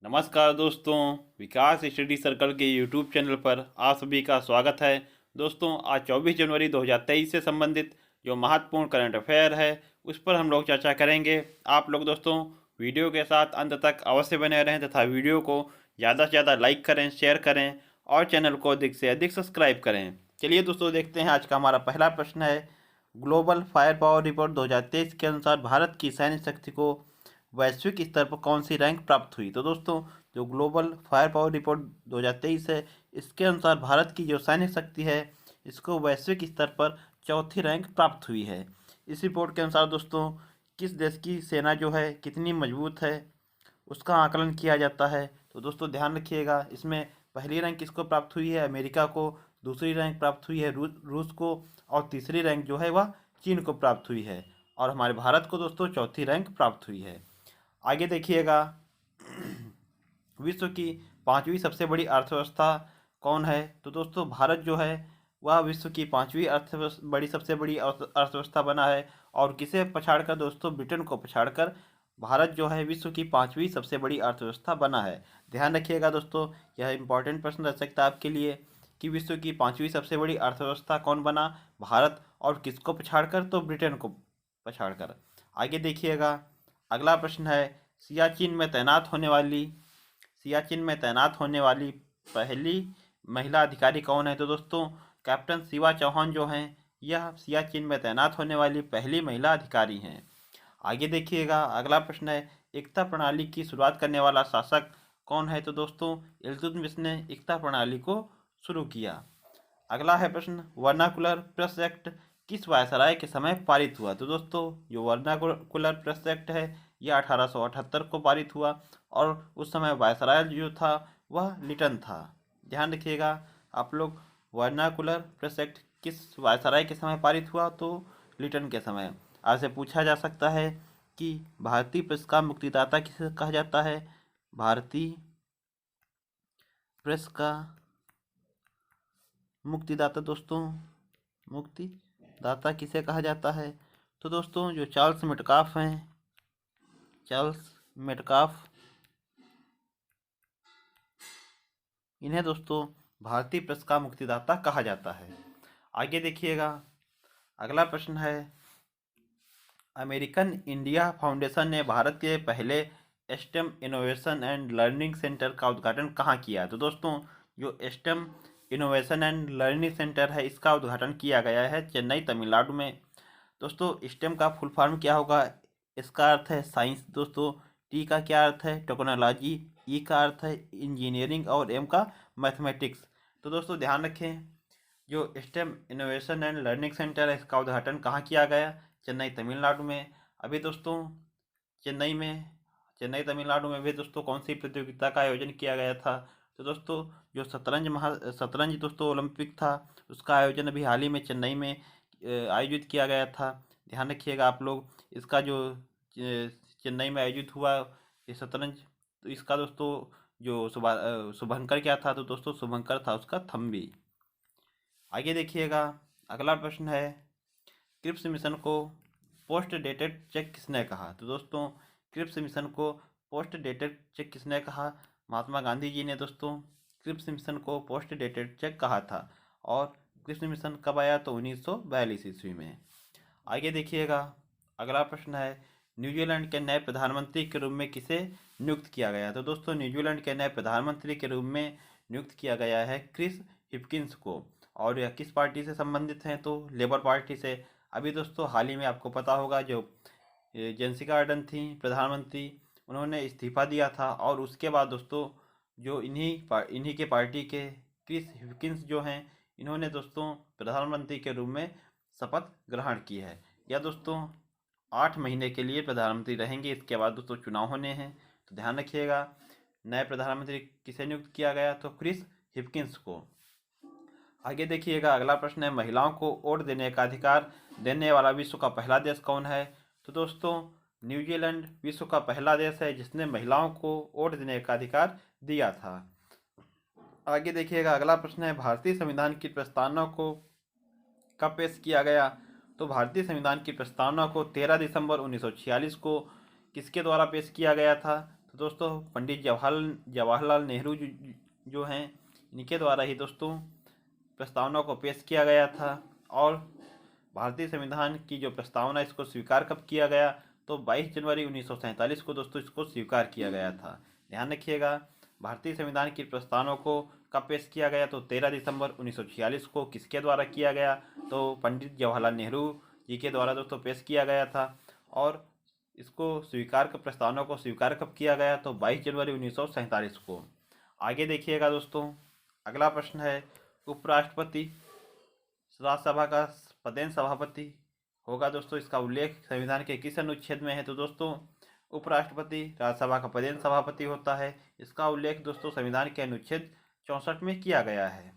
नमस्कार दोस्तों, विकास study circle के यूट्यूब चैनल पर आप सभी का स्वागत है। दोस्तों, आज 24 जनवरी 2023 से संबंधित जो महत्वपूर्ण करंट अफेयर है उस पर हम लोग चर्चा करेंगे। आप लोग दोस्तों वीडियो के साथ अंत तक अवश्य बने रहें तथा वीडियो को ज़्यादा से ज़्यादा लाइक करें, शेयर करें और चैनल को अधिक से अधिक सब्सक्राइब करें। चलिए दोस्तों, देखते हैं आज का हमारा पहला प्रश्न है। ग्लोबल फायर पावर रिपोर्ट 2023 के अनुसार भारत की सैन्य शक्ति को वैश्विक स्तर पर कौन सी रैंक प्राप्त हुई। तो दोस्तों, जो ग्लोबल फायर पावर रिपोर्ट 2023 है, इसके अनुसार भारत की जो सैन्य शक्ति है इसको वैश्विक स्तर पर चौथी रैंक प्राप्त हुई है। इस रिपोर्ट के अनुसार दोस्तों, किस देश की सेना जो है कितनी मजबूत है उसका आकलन किया जाता है। तो दोस्तों ध्यान रखिएगा, इसमें पहली रैंक किसको प्राप्त हुई है? अमेरिका को। दूसरी रैंक प्राप्त हुई है रूस को। और तीसरी रैंक जो है वह चीन को प्राप्त हुई है। और हमारे भारत को दोस्तों चौथी रैंक प्राप्त हुई है। आगे देखिएगा, विश्व की पांचवी सबसे बड़ी अर्थव्यवस्था कौन है? तो दोस्तों भारत जो है वह विश्व की पांचवी सबसे बड़ी अर्थव्यवस्था बना है। और किसे पछाड़कर दोस्तों? ब्रिटेन को पछाड़कर भारत जो है विश्व की पांचवी सबसे बड़ी अर्थव्यवस्था बना है। ध्यान रखिएगा दोस्तों, यह इंपॉर्टेंट प्रश्न रह सकता है आपके लिए कि विश्व की पांचवी सबसे बड़ी अर्थव्यवस्था कौन बना? भारत। और किसको पछाड़कर? तो ब्रिटेन को पछाड़कर। आगे देखिएगा, अगला प्रश्न है, सियाचिन में तैनात होने वाली पहली महिला अधिकारी कौन है? तो दोस्तों कैप्टन शिवा चौहान जो हैं यह सियाचिन में तैनात होने वाली पहली महिला अधिकारी हैं। आगे देखिएगा, अगला प्रश्न है, एकता प्रणाली की शुरुआत करने वाला शासक कौन है? तो दोस्तों इल्तुतमिश ने एकता प्रणाली को शुरू किया। अगला है प्रश्न, वर्नाकुलर प्रेस एक्ट किस वायसराय के समय पारित हुआ? तो दोस्तों जो वर्नाकुलर प्रेस एक्ट है यह 1878 को पारित हुआ और उस समय वायसराय जो था वह लिटन था। ध्यान रखिएगा आप लोग, वर्नाकुलर प्रेस एक्ट किस वायसराय के समय पारित हुआ? तो लिटन के समय। आपसे पूछा जा सकता है कि भारतीय प्रेस का मुक्तिदाता किसे कहा जाता है? भारतीय प्रेस का मुक्तिदाता दोस्तों, मुक्तिदाता किसे कहा जाता है? तो दोस्तों जो चार्ल्स मेटकाफ हैं, चार्ल्स मेटकाफ, इन्हें दोस्तों भारतीय प्रेस का मुक्तिदाता कहा जाता है। आगे देखिएगा, अगला प्रश्न है, अमेरिकन इंडिया फाउंडेशन ने भारत के पहले stem innovation and learning centre का उद्घाटन कहाँ किया? तो दोस्तों जो stem innovation and learning centre है इसका उद्घाटन किया गया है चेन्नई, तमिलनाडु में। दोस्तों स्टेम का फुल फॉर्म क्या होगा? इसका अर्थ है साइंस दोस्तों, टी का क्या अर्थ है? टेक्नोलॉजी, ई का अर्थ है इंजीनियरिंग और एम का मैथमेटिक्स। तो दोस्तों ध्यान रखें, जो stem innovation and learning centre है इसका उद्घाटन कहाँ किया गया? चेन्नई, तमिलनाडु में। अभी दोस्तों चेन्नई में, चेन्नई तमिलनाडु में भी दोस्तों कौन सी प्रतियोगिता का आयोजन किया गया था? तो दोस्तों जो शतरंज दोस्तों ओलंपिक था उसका आयोजन अभी हाल ही में चेन्नई में आयोजित किया गया था। ध्यान रखिएगा आप लोग, इसका जो चेन्नई में आयोजित हुआ ये शतरंज, तो इसका दोस्तों जो शुभंकर क्या था? तो दोस्तों शुभंकर था उसका थंबी। आगे देखिएगा, अगला प्रश्न है, क्रिप्स मिशन को पोस्ट डेटेड चेक किसने कहा? तो दोस्तों क्रिप्स मिशन को पोस्ट डेटेड चेक किसने कहा? महात्मा गांधी जी ने दोस्तों क्रिप्स मिशन को पोस्ट डेटेड चेक कहा था। और क्रिप्स मिशन कब आया? तो 1942 ईस्वी में। आगे देखिएगा, अगला प्रश्न है, न्यूजीलैंड के नए प्रधानमंत्री के रूप में किसे नियुक्त किया गया? तो दोस्तों न्यूजीलैंड के नए प्रधानमंत्री के रूप में नियुक्त किया गया है क्रिस हिपकिंस को। और यह किस पार्टी से संबंधित हैं? तो लेबर पार्टी से। अभी दोस्तों हाल ही में आपको पता होगा जो जेसिका आर्डन थी प्रधानमंत्री, उन्होंने इस्तीफा दिया था और उसके बाद दोस्तों जो इन्हीं के पार्टी के क्रिस हिपकिंस जो हैं इन्होंने दोस्तों प्रधानमंत्री के रूप में शपथ ग्रहण की है। यह दोस्तों 8 महीने के लिए प्रधानमंत्री रहेंगे, इसके बाद दोस्तों चुनाव होने हैं। तो ध्यान रखिएगा, नए प्रधानमंत्री किसे नियुक्त किया गया? तो क्रिस हिपकिंस को। आगे देखिएगा, अगला प्रश्न है, महिलाओं को वोट देने का अधिकार देने वाला विश्व का पहला देश कौन है? तो दोस्तों न्यूजीलैंड विश्व का पहला देश है जिसने महिलाओं को वोट देने का अधिकार दिया था। आगे देखिएगा, अगला प्रश्न है, भारतीय संविधान की प्रस्तावना को कब पेश किया गया? तो भारतीय संविधान की प्रस्तावना को 13 दिसंबर 1946 को किसके द्वारा पेश किया गया था? तो दोस्तों पंडित जवाहरलाल नेहरू जो हैं, इनके द्वारा ही दोस्तों प्रस्तावना को पेश किया गया था। और भारतीय संविधान की जो प्रस्तावना, इसको स्वीकार कब किया गया? तो 22 जनवरी 1947 को दोस्तों इसको स्वीकार किया गया था। ध्यान रखिएगा, भारतीय संविधान की प्रस्तावना को कब पेश किया गया? तो 13 दिसंबर 1946 को। किसके द्वारा किया गया? तो पंडित जवाहरलाल नेहरू जी के द्वारा दोस्तों पेश किया गया था। और इसको प्रस्तावना को स्वीकार कब किया गया? तो 22 जनवरी 1947 को। आगे देखिएगा दोस्तों, अगला प्रश्न है, उपराष्ट्रपति राज्यसभा का पदेन सभापति होगा दोस्तों, इसका उल्लेख संविधान के किस अनुच्छेद में है? तो दोस्तों उपराष्ट्रपति राज्यसभा का पदेन सभापति होता है। इसका उल्लेख दोस्तों संविधान के अनुच्छेद 64 में किया गया है।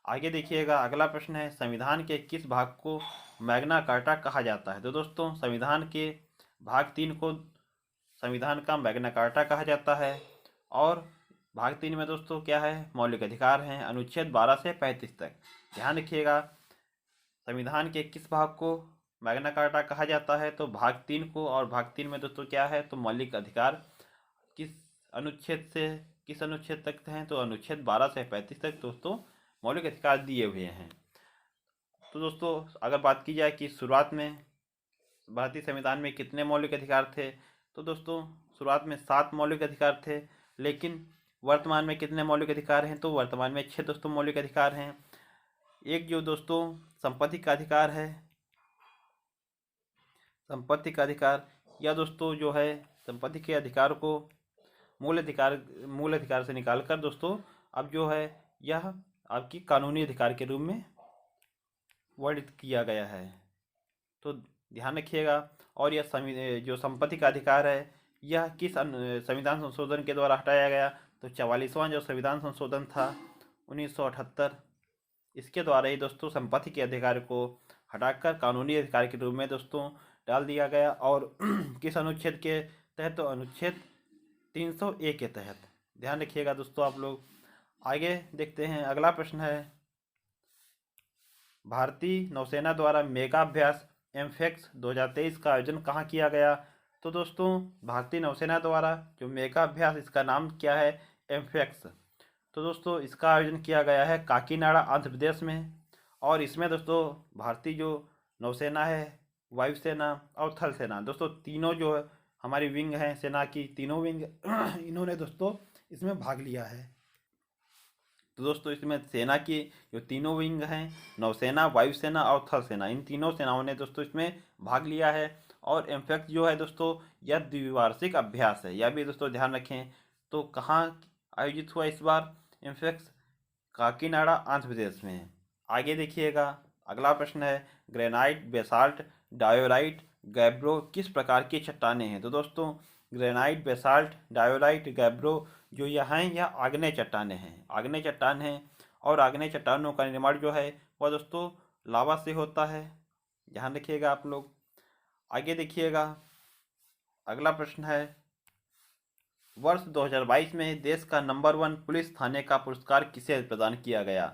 आगे देखिएगा, अगला प्रश्न है, संविधान के किस भाग को मैग्ना कार्टा कहा जाता है? तो दोस्तों संविधान के भाग 3 को संविधान का मैग्ना कार्टा कहा जाता है। और भाग 3 में दोस्तों क्या है? मौलिक अधिकार हैं, अनुच्छेद 12 से 35 तक। ध्यान रखिएगा, संविधान के किस भाग को मैग्ना कार्टा कहा जाता है? तो भाग 3 को। और भाग 3 में दोस्तों क्या है? तो मौलिक अधिकार किस अनुच्छेद तक हैं? तो अनुच्छेद 12 से 35 तक दोस्तों मौलिक अधिकार दिए हुए हैं। तो दोस्तों अगर बात की जाए कि शुरुआत में भारतीय संविधान में कितने मौलिक अधिकार थे, तो दोस्तों शुरुआत में 7 मौलिक अधिकार थे। लेकिन वर्तमान में कितने मौलिक अधिकार हैं? तो वर्तमान में 6 दोस्तों मौलिक अधिकार हैं। एक जो दोस्तों संपत्ति का अधिकार है, संपत्ति का अधिकार, या दोस्तों जो है संपत्ति के अधिकार को मूल अधिकार से निकालकर दोस्तों अब जो है यह आपकी कानूनी अधिकार के रूप में वर्णित किया गया है। तो ध्यान रखिएगा। और यह जो संपत्ति का अधिकार है, यह किस संविधान संशोधन के द्वारा हटाया गया? तो 44वां जो संविधान संशोधन था 1978, इसके द्वारा ही दोस्तों संपत्ति के अधिकार को हटाकर कानूनी अधिकार के रूप में दोस्तों डाल दिया गया। और किस अनुच्छेद के तहत? तो अनुच्छेद 301 के तहत। ध्यान रखिएगा दोस्तों आप लोग। आगे देखते हैं, अगला प्रश्न है, भारतीय नौसेना द्वारा मेगा अभ्यास एमफेक्स 2023 का आयोजन कहाँ किया गया? तो दोस्तों भारतीय नौसेना द्वारा जो मेगा अभ्यास, इसका नाम क्या है? एमफेक्स। तो दोस्तों इसका आयोजन किया गया है काकीनाडा, आंध्र प्रदेश में। और इसमें दोस्तों भारतीय जो नौसेना है, वायुसेना और थल सेना, दोस्तों तीनों जो है हमारी विंग हैं सेना की, तीनों विंग इन्होंने दोस्तों इसमें भाग लिया है। तो दोस्तों इसमें सेना की जो तीनों विंग हैं, नौसेना, वायुसेना और थल सेना, इन तीनों सेनाओं ने दोस्तों इसमें भाग लिया है। और एमफेक्स जो है दोस्तों यह द्विवार्षिक अभ्यास है, यह भी दोस्तों ध्यान रखें। तो कहाँ आयोजित हुआ इस बार एमफेक्स? काकीनाडा, आंध्र प्रदेश में। आगे देखिएगा, अगला प्रश्न है, ग्रेनाइट, बेसाल्ट, डायोराइट, गैब्रो किस प्रकार की चट्टानें हैं? तो दोस्तों ग्रेनाइट, बेसाल्ट, डायोराइट, गैब्रो जो यह हैं, यह आग्नेय चट्टानें हैं, आग्नेय चट्टान हैं। और आग्नेय चट्टानों का निर्माण जो है वह दोस्तों लावा से होता है। ध्यान रखिएगा आप लोग। आगे देखिएगा, अगला प्रश्न है, वर्ष 2022 में देश का नंबर 1 पुलिस थाने का पुरस्कार किसे प्रदान किया गया?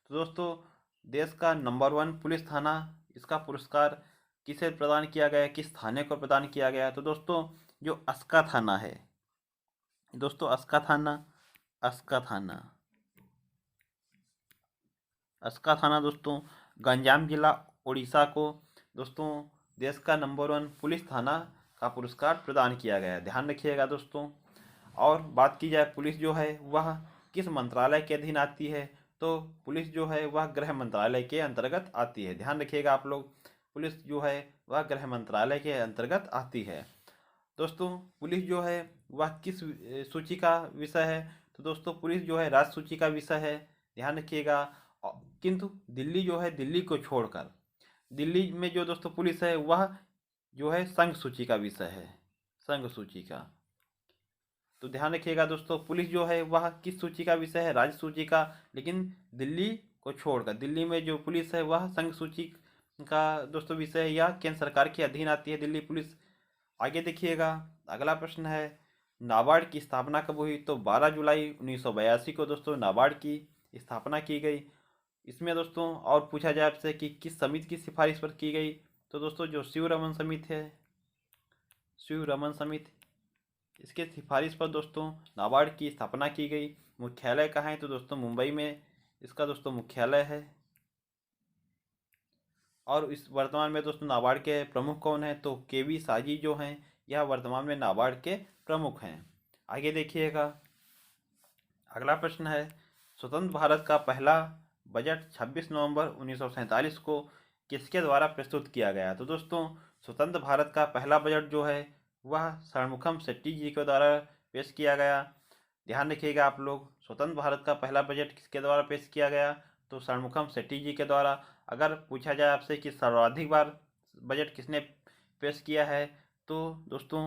तो दोस्तों देश का नंबर 1 पुलिस थाना, इसका पुरस्कार किसे प्रदान किया गया? किस थाने को प्रदान किया गया? तो दोस्तों जो अस्का थाना है दोस्तों, अस्का थाना दोस्तों गंजाम जिला उड़ीसा को दोस्तों देश का नंबर 1 पुलिस थाना का पुरस्कार प्रदान किया गया। ध्यान रखिएगा दोस्तों। और बात की जाए पुलिस जो है वह किस मंत्रालय के अधीन आती है? तो पुलिस जो है वह गृह मंत्रालय के अंतर्गत आती है। ध्यान रखिएगा आप लोग, पुलिस जो है वह गृह मंत्रालय के अंतर्गत आती है। दोस्तों पुलिस जो है वह किस सूची का विषय है? तो दोस्तों पुलिस जो है राज्य सूची का विषय है। ध्यान रखिएगा। किंतु दिल्ली जो है, दिल्ली को छोड़कर दिल्ली में जो दोस्तों पुलिस है वह जो है संघ सूची का विषय है, संघ सूची का। तो ध्यान रखिएगा दोस्तों, पुलिस जो है वह किस सूची का विषय है? राज्य सूची का। लेकिन दिल्ली को छोड़कर दिल्ली में जो पुलिस है वह संघ सूची का दोस्तों विषय है, या केंद्र सरकार के अधीन आती है दिल्ली पुलिस। आगे देखिएगा, अगला प्रश्न है, नाबार्ड की स्थापना कब हुई? तो 12 जुलाई 1982 को दोस्तों नाबार्ड की स्थापना की गई। इसमें दोस्तों और पूछा जाए आपसे कि किस समिति की सिफारिश पर की गई? तो दोस्तों जो शिव रमन समिति है, शिव रमन समिति, इसके सिफारिश पर दोस्तों नाबार्ड की स्थापना की गई। मुख्यालय कहाँ है? तो दोस्तों मुंबई में इसका दोस्तों मुख्यालय है। और इस वर्तमान में दोस्तों नाबार्ड के प्रमुख कौन है? तो केवी साजी जो हैं, यह वर्तमान में नाबार्ड के प्रमुख हैं। आगे देखिएगा, अगला प्रश्न है, स्वतंत्र भारत का पहला बजट 26 नवंबर 1947 को किसके द्वारा प्रस्तुत किया गया? तो दोस्तों स्वतंत्र भारत का पहला बजट जो है वह षणमुखम शेट्टी जी के द्वारा पेश किया गया। ध्यान रखिएगा आप लोग, स्वतंत्र भारत का पहला बजट किसके द्वारा पेश किया गया? तो षणमुखम शेट्टी जी के द्वारा। अगर पूछा जाए आपसे कि सर्वाधिक बार बजट किसने पेश किया है, तो दोस्तों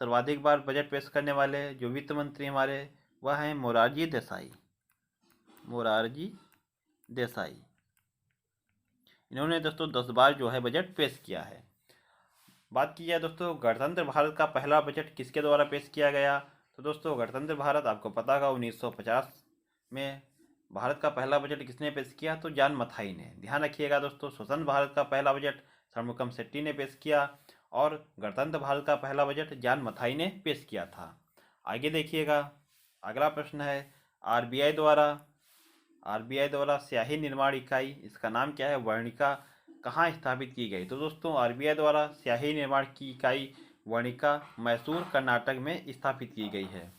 सर्वाधिक बार बजट पेश करने वाले जो वित्त मंत्री हमारे, वह हैं मोरारजी देसाई। मोरारजी देसाई, इन्होंने दोस्तों 10 बार जो है बजट पेश किया है। बात की जाए दोस्तों गणतंत्र भारत का पहला बजट किसके द्वारा पेश किया गया? तो दोस्तों गणतंत्र भारत आपको पता होगा 1950 में भारत का पहला बजट किसने पेश किया? तो जॉन मथाई ने। ध्यान रखिएगा दोस्तों, स्वतंत्र भारत का पहला बजट षणमुखम शेट्टी ने पेश किया और गणतंत्र भारत का पहला बजट जॉन मथाई ने पेश किया था। आगे देखिएगा, अगला प्रश्न है, आरबीआई द्वारा स्याही निर्माण इकाई, इसका नाम क्या है? वर्णिका, कहाँ स्थापित की गई? तो दोस्तों आरबीआई द्वारा स्याही निर्माण की इकाई वर्णिका मैसूर कर्नाटक में स्थापित की गई है।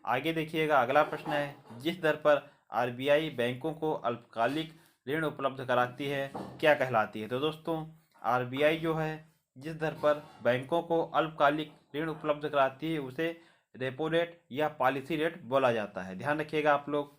आगे देखिएगा, अगला प्रश्न है, जिस दर पर आरबीआई बैंकों को अल्पकालिक ऋण उपलब्ध कराती है क्या कहलाती है? तो दोस्तों आरबीआई जो है जिस दर पर बैंकों को अल्पकालिक ऋण उपलब्ध कराती है उसे रेपो रेट या पॉलिसी रेट बोला जाता है। ध्यान रखिएगा आप लोग,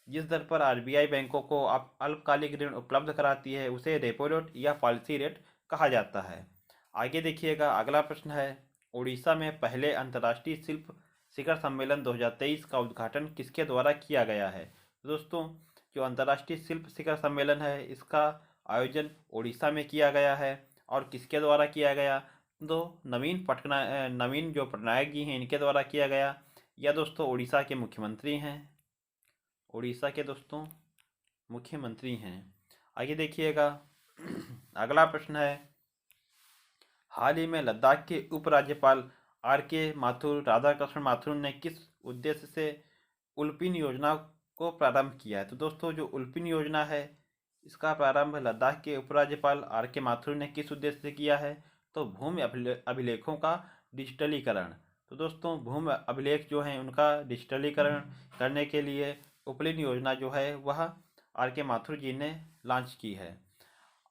जिस दर पर आरबीआई बैंकों को अल्पकालिक ऋण उपलब्ध कराती है उसे रेपो रेट या पॉलिसी रेट कहा जाता है। आगे देखिएगा, अगला प्रश्न है, उड़ीसा में पहले अंतर्राष्ट्रीय शिल्प शिखर सम्मेलन 2023 का उद्घाटन किसके द्वारा किया गया है? तो दोस्तों जो अंतर्राष्ट्रीय शिल्प शिखर सम्मेलन है इसका आयोजन उड़ीसा में किया गया है। और किसके द्वारा किया गया? तो नवीन जो पटनायक जी हैं इनके द्वारा किया गया। या दोस्तों उड़ीसा के मुख्यमंत्री हैं, उड़ीसा के दोस्तों मुख्यमंत्री हैं। आगे देखिएगा, अगला प्रश्न है, हाल ही में लद्दाख के उपराज्यपाल आर के माथुर राधाकृष्ण माथुर ने किस उद्देश्य से उल्पिन योजना को प्रारंभ किया है? तो दोस्तों जो उल्पिन योजना है इसका प्रारंभ लद्दाख के उपराज्यपाल आर के माथुर ने किस उद्देश्य से किया है? तो भूमि अभिलेखों का डिजिटलीकरण। तो दोस्तों भूमि अभिलेख जो हैं उनका डिजिटलीकरण करने के लिए उल्पिन योजना जो है वह आर के माथुर जी ने लॉन्च की है।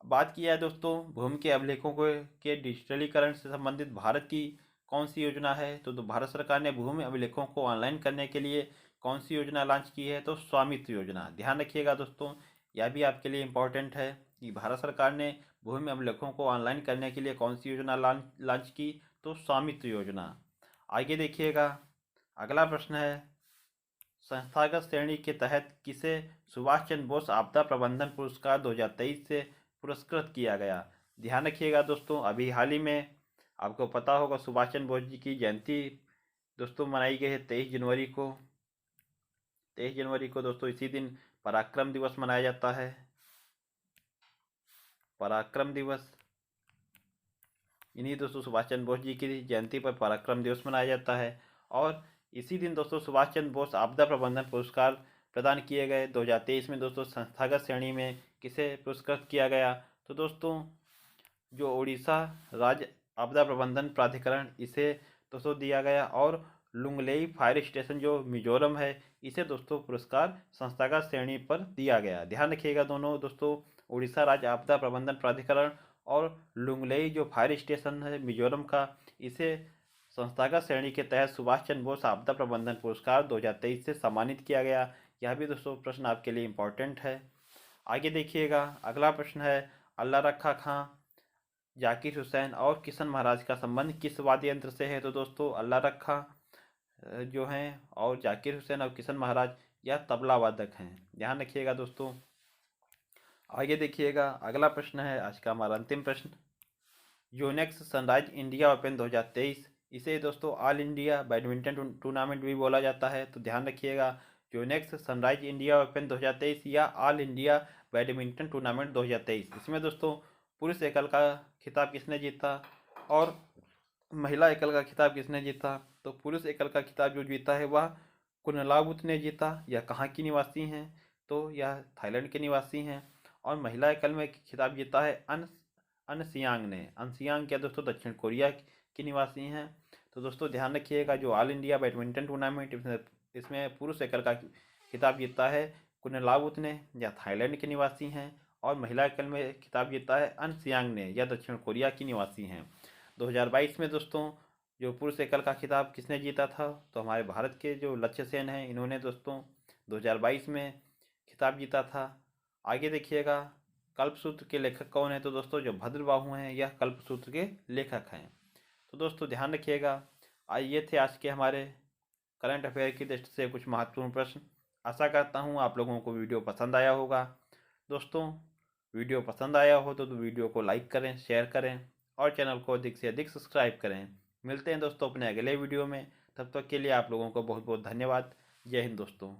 बात की जाए दोस्तों भूमि के अभिलेखों के डिजिटलीकरण से संबंधित भारत की कौन सी योजना है? तो भारत सरकार ने भूमि अभिलेखों को ऑनलाइन करने के लिए कौन सी योजना लॉन्च की है? तो स्वामित्व योजना। ध्यान रखिएगा दोस्तों, यह भी आपके लिए इम्पोर्टेंट है कि भारत सरकार ने भूमि अभिलेखों को ऑनलाइन करने के लिए कौन सी योजना लॉन्च की? तो स्वामित्व योजना। आगे देखिएगा, अगला प्रश्न है, संस्थागत श्रेणी के तहत किसे सुभाष चंद्र बोस आपदा प्रबंधन पुरस्कार 2023 से पुरस्कृत किया गया? ध्यान रखिएगा दोस्तों, अभी हाल ही में आपको पता होगा सुभाष चंद्र बोस जी की जयंती दोस्तों मनाई गई है 23 जनवरी को। 23 जनवरी को दोस्तों इसी दिन पराक्रम दिवस मनाया जाता है। पराक्रम दिवस, इन्हीं दोस्तों सुभाष चंद्र बोस जी की जयंती पर पराक्रम दिवस मनाया जाता है। और इसी दिन दोस्तों सुभाष चंद्र बोस आपदा प्रबंधन पुरस्कार प्रदान किए गए। 2023 में दोस्तों संस्थागत श्रेणी में किसे पुरस्कृत किया गया? तो दोस्तों जो उड़ीसा राज्य आपदा प्रबंधन प्राधिकरण इसे दोस्तों दिया गया। और लुंगलेई फायर स्टेशन जो मिजोरम है इसे दोस्तों पुरस्कार संस्थागत श्रेणी पर दिया गया। ध्यान रखिएगा दोनों दोस्तों, उड़ीसा राज्य आपदा प्रबंधन प्राधिकरण और लुंगलेई जो फायर स्टेशन है मिजोरम का, इसे संस्थागत श्रेणी के तहत सुभाष चंद्र बोस आपदा प्रबंधन पुरस्कार 2023 से सम्मानित किया गया। यह भी दोस्तों प्रश्न आपके लिए इम्पोर्टेंट है। आगे देखिएगा, अगला प्रश्न है, अल्लाह रखा खां, जाकिर हुसैन और किशन महाराज का संबंध किस वाद्य यंत्र से है? तो दोस्तों अल्लाह रखा जो हैं और जाकिर हुसैन और किशन महाराज यह तबला वादक हैं। ध्यान रखिएगा दोस्तों। आगे देखिएगा, अगला प्रश्न है आज का हमारा अंतिम प्रश्न, योनेक्स सनराइज इंडिया ओपन 2023 इसे दोस्तों ऑल इंडिया बैडमिंटन टूर्नामेंट भी बोला जाता है। तो ध्यान रखिएगा, योनेक्स सनराइज इंडिया ओपन 2023 या ऑल इंडिया बैडमिंटन टूर्नामेंट 2023, इसमें दोस्तों पुरुष एकल का खिताब किसने जीता और महिला एकल का खिताब किसने जीता? तो पुरुष एकल का खिताब जो जीता है वह कुनलावुत ने जीता। यह कहाँ की निवासी हैं? तो यह थाईलैंड के निवासी हैं। और महिला एकल में खिताब जीता है अनसियांग ने। अनसियांग क्या दोस्तों दक्षिण कोरिया की निवासी हैं। तो दोस्तों ध्यान रखिएगा, जो ऑल इंडिया बैडमिंटन टूर्नामेंट इसमें पुरुष एकल का खिताब जीता है कुनलावुत ने, यह थाईलैंड के निवासी हैं। और महिला एकल में खिताब जीता है अनसियांग ने, यह दक्षिण कोरिया की निवासी हैं। 2022 में दोस्तों जो पुरुष एकल का खिताब किसने जीता था? तो हमारे भारत के जो लक्ष्य सेन हैं, इन्होंने दोस्तों 2022 में खिताब जीता था। आगे देखिएगा कल्पसूत्र के लेखक कौन है? तो दोस्तों जो भद्रबाहु हैं यह कल्पसूत्र के लेखक हैं। तो दोस्तों ध्यान रखिएगा। ये थे आज के हमारे करंट अफेयर की दृष्टि से कुछ महत्वपूर्ण प्रश्न। आशा करता हूँ आप लोगों को वीडियो पसंद आया होगा। दोस्तों वीडियो पसंद आया हो तो वीडियो को लाइक करें, शेयर करें और चैनल को अधिक से अधिक सब्सक्राइब करें। मिलते हैं दोस्तों अपने अगले वीडियो में। तब तक के लिए आप लोगों को बहुत बहुत धन्यवाद। जय हिंद दोस्तों।